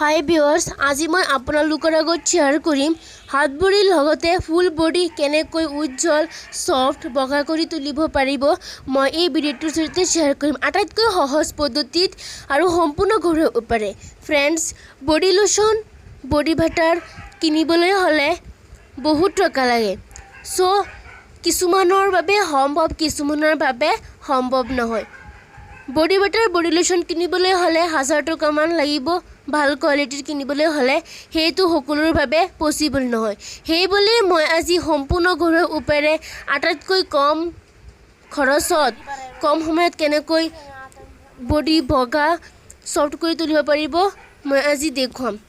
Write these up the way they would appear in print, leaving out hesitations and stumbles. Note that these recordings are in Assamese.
হাই ভিউয়াৰ্স, আজি মই আপোনালোকৰ আগত শ্বেয়াৰ কৰিম হাত ভৰিৰ লগতে ফুল বডি কেনেকৈ উজ্জ্বল সফট বগা কৰি তুলিব পাৰিব। মই এই ভিডিঅ'টোৰ জৰিয়তে শ্বেয়াৰ কৰিম আটাইতকৈ সহজ পদ্ধতিত আৰু সম্পূৰ্ণ ঘৰুৱা উপায়েৰে। Friends, body lotion body butter কিনিবলৈ হ'লে বহুত টকা লাগে। সো কিছুমানৰ বাবে সম্ভৱ, কিছুমানৰ বাবে সম্ভৱ নহয়। বডি বাটাৰ বডি লোশন কিনিবলৈ হ'লে 1000 টকামান লাগিব। ভাল কোৱালিটিৰ কিনিবলৈ হ'লে সেইটো সকলোৰ বাবে পচিবল নহয়। সেইবুলি মই আজি সম্পূৰ্ণ ঘৰুৱা উপায়েৰে আটাইতকৈ কম খৰচত কম সময়ত কেনেকৈ বডি বগা সফট কৰি তুলিব পাৰিব মই আজি দেখুৱাম।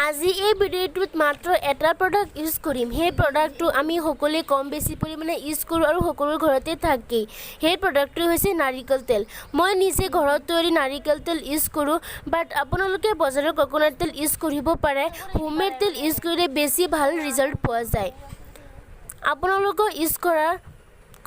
আজি এই ভিডিঅ'টোত মাত্ৰ এটা প্ৰডাক্ট ইউজ কৰিম। সেই প্ৰডাক্টটো আমি সকলোৱে কম বেছি পৰিমাণে ইউজ কৰোঁ আৰু সকলোৰ ঘৰতে থাকেই। সেই প্ৰডাক্টটো হৈছে নাৰিকল তেল। মই নিজে ঘৰত তৈয়াৰী নাৰিকল তেল ইউজ কৰোঁ, বাট আপোনালোকে বজাৰৰ কোকোনাট তেল ইউজ কৰিব পাৰে। হোমমেড তেল ইউজ কৰিলে বেছি ভাল ৰিজাল্ট পোৱা যায়। আপোনালোকে ইউজ কৰা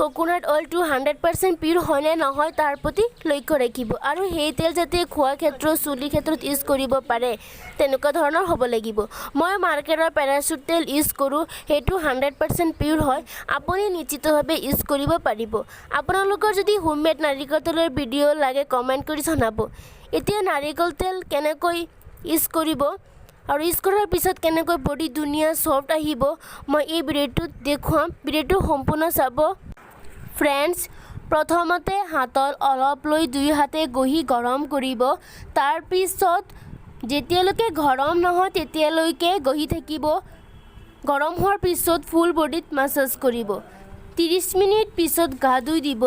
কোকোনাট অইলটো 100% পিয়ৰ হয় নে নহয় তাৰ প্ৰতি লক্ষ্য ৰাখিব, আৰু সেই তেল যাতে খোৱা ক্ষেত্ৰত চুলিৰ ক্ষেত্ৰত ইউজ কৰিব পাৰে তেনেকুৱা ধৰণৰ হ'ব লাগিব। মই মাৰ্কেটৰ পেৰাচুট তেল ইউজ কৰোঁ, সেইটো 100% পিয়ৰ হয়। আপুনি নিশ্চিতভাৱে ইউজ কৰিব পাৰিব। আপোনালোকৰ যদি হোমমেড নাৰিকল তেলৰ ভিডিঅ' লাগে কমেণ্ট কৰি জনাব। এতিয়া নাৰিকল তেল কেনেকৈ ইউজ কৰিব আৰু ইউজ কৰাৰ পিছত কেনেকৈ বডি ধুনীয়া সফট আহিব মই এই ভিডিঅ'টোত দেখুৱাম। ভিডিঅ'টো সম্পূৰ্ণ চাব। ফ্ৰেণ্ডছ, প্ৰথমতে হাতত অলপ লৈ 2 হাতে ঘঁহি গৰম কৰিব। তাৰপিছত যেতিয়ালৈকে গৰম নহয় তেতিয়ালৈকে ঘঁহি থাকিব। গৰম হোৱাৰ পিছত ফুল বডিত মাছাজ কৰিব। 30 মিনিট পিছত গা ধুই দিব।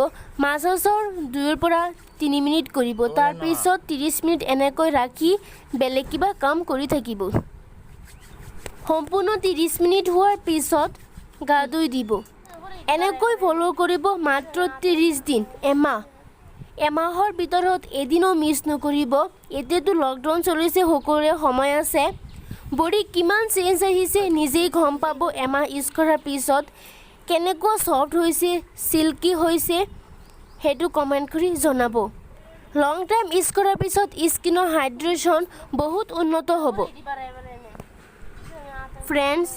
মাছাজৰ 2 পৰা 3 মিনিট কৰিব। তাৰপিছত 30 মিনিট এনেকৈ ৰাখি বেলেগ কিবা কাম কৰি থাকিব। সম্পূৰ্ণ 30 মিনিট হোৱাৰ পিছত গা ধুই দিব। এনেকৈ ফ'ল' কৰিব মাত্ৰ 30 দিন, এমাহৰ ভিতৰত এদিনো মিছ নকৰিব। এতিয়াতো লকডাউন চলিছে, সকলোৰে সময় আছে। বডি কিমান চেঞ্জ আহিছে নিজেই গম পাব এমাহ ইউজ কৰাৰ পিছত। কেনেকুৱা সফট হৈছে, চিল্কি হৈছে সেইটো কমেণ্ট কৰি জনাব। লং টাইম ইউজ কৰাৰ পিছত স্কিনৰ হাইড্ৰেশ্যন বহুত উন্নত হ'ব। ফ্ৰেণ্ডছ,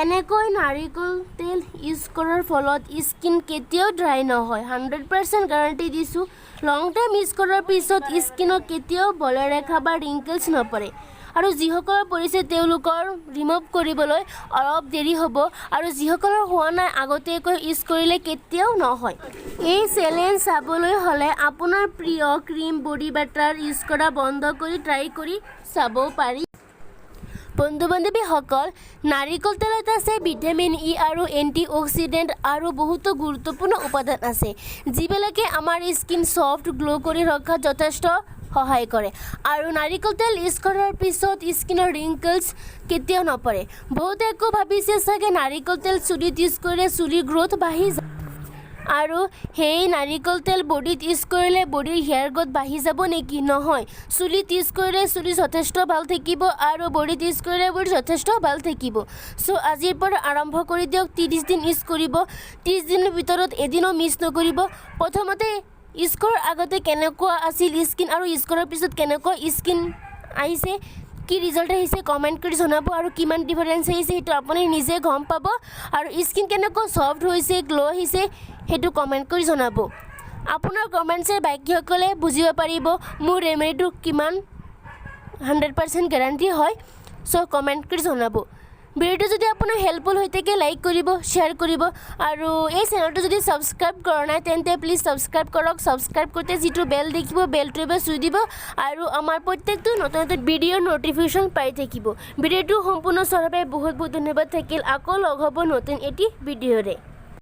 এনেকৈ নাৰিকল তেল ইউজ কৰাৰ ফলত স্কিন কেতিয়াও ড্ৰাই নহয়। 100% গেৰাণ্টি দিছোঁ। লং টাইম ইউজ কৰাৰ পিছত স্কিনত কেতিয়াও বলয়ৰেখা বা ৰিংকলছ নপৰে, আৰু যিসকলৰ পৰিছে তেওঁলোকৰ ৰিমুভ কৰিবলৈ অলপ দেৰি হ'ব, আৰু যিসকলৰ হোৱা নাই আগতীয়াকৈ ইউজ কৰিলে কেতিয়াও নহয়। এই চেলেঞ্জ চাবলৈ হ'লে আপোনাৰ প্ৰিয় ক্ৰীম বডি বাটাৰ ইউজ কৰা বন্ধ কৰি ট্ৰাই কৰি চাব পাৰি। বন্ধু বান্ধৱীসকল, নাৰিকল তেলত আছে ভিটামিন ই আৰু এণ্টি অক্সিডেণ্ট আৰু বহুতো গুৰুত্বপূৰ্ণ উপাদান আছে, যিবিলাকে আমাৰ স্কিন সফট গ্ল' কৰি ৰখাত যথেষ্ট সহায় কৰে। আৰু নাৰিকল তেল ইউজ কৰাৰ পিছত স্কিনৰ ৰিংকলছ কেতিয়াও নপৰে। বহুতে একো ভাবিছে চাগে নাৰিকল তেল চুলিত ইউজ কৰিলে চুলিৰ গ্ৰ'থ বাঢ়ি যায়, আৰু সেই নাৰিকল তেল বডিত ইউজ কৰিলে বডিৰ হেয়াৰ গ্ৰ'থ বাঢ়ি যাব নেকি? নহয়, চুলিত ইউজ কৰিলে চুলি যথেষ্ট ভাল থাকিব, আৰু বডিত ইউজ কৰিলে বডি যথেষ্ট ভাল থাকিব। চ' আজিৰ পৰা আৰম্ভ কৰি দিয়ক। 30 দিন ইউজ কৰিব। 30 দিনৰ ভিতৰত এদিনো মিছ নকৰিব। প্ৰথমতে ইউজ কৰাৰ আগতে কেনেকুৱা আছিল স্কিন আৰু ইউজ কৰাৰ পিছত কেনেকুৱা স্কিন আহিছে, কি ৰিজাল্ট আহিছে কমেণ্ট কৰি জনাব, আৰু কিমান ডিফাৰেঞ্চ আহিছে সেইটো আপুনি নিজে গম পাব। আৰু স্কিন কেনেকুৱা সফট হৈছে, গ্ল' আহিছে সেইটো কমেণ্ট কৰি জনাব। আপোনাৰ কমেণ্টছে বাকীসকলে বুজিব পাৰিব মোৰ ৰেমেডিটো কিমান 100% গেৰাণ্টি হয়। চ' কমেণ্ট কৰি জনাব। ভিডিঅ'টো যদি আপোনাৰ হেল্পফুল হৈ থাকে লাইক কৰিব, শ্বেয়াৰ কৰিব, আৰু এই চেনেলটো যদি ছাবস্ক্ৰাইব কৰা নাই তেন্তে প্লিজ ছাবস্ক্ৰাইব কৰক। ছাবস্ক্ৰাইব কৰোঁতে যিটো বেল দেখিব বেলটো এবাৰ চুই দিব, আৰু আমাৰ প্ৰত্যেকটো নতুন নতুন ভিডিঅ'ৰ ন'টিফিকেশ্যন পাই থাকিব। ভিডিঅ'টো সম্পূৰ্ণ চোৱাৰ বাবে বহুত বহুত ধন্যবাদ থাকিল। আকৌ লগ হ'ব নতুন এটি ভিডিঅ'ৰে।